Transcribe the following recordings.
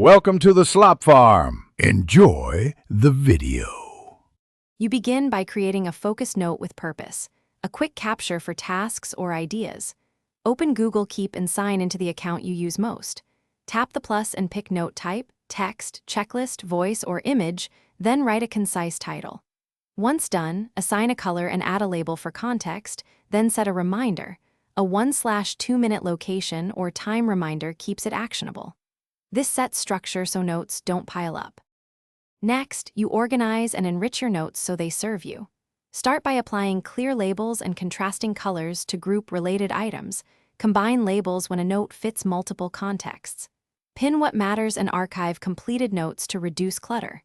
Welcome to the Slop Farm. Enjoy the video. You begin by creating a focused note with purpose, a quick capture for tasks or ideas. Open Google Keep and sign into the account you use most. Tap the plus and pick note type, text, checklist, voice, or image, then write a concise title. Once done, assign a color and add a label for context, then set a reminder. A 1/2 minute location or time reminder keeps it actionable. This sets structure so notes don't pile up. Next, you organize and enrich your notes so they serve you. Start by applying clear labels and contrasting colors to group related items. Combine labels when a note fits multiple contexts. Pin what matters and archive completed notes to reduce clutter.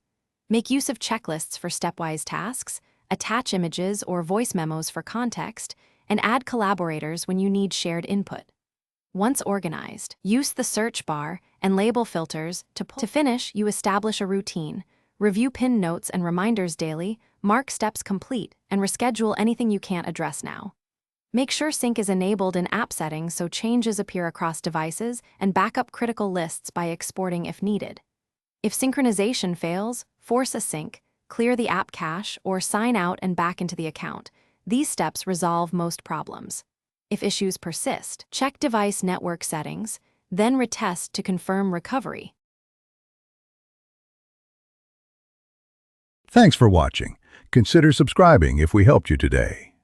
Make use of checklists for stepwise tasks, attach images or voice memos for context, and add collaborators when you need shared input. Once organized, use the search bar and label filters to finish, you establish a routine. Review pinned notes and reminders daily, mark steps complete, and reschedule anything you can't address now. Make sure sync is enabled in app settings so changes appear across devices, and back up critical lists by exporting if needed. If synchronization fails, force a sync, clear the app cache, or sign out and back into the account. These steps resolve most problems. If issues persist, check device network settings, then retest to confirm recovery. Thanks for watching. Consider subscribing if we helped you today.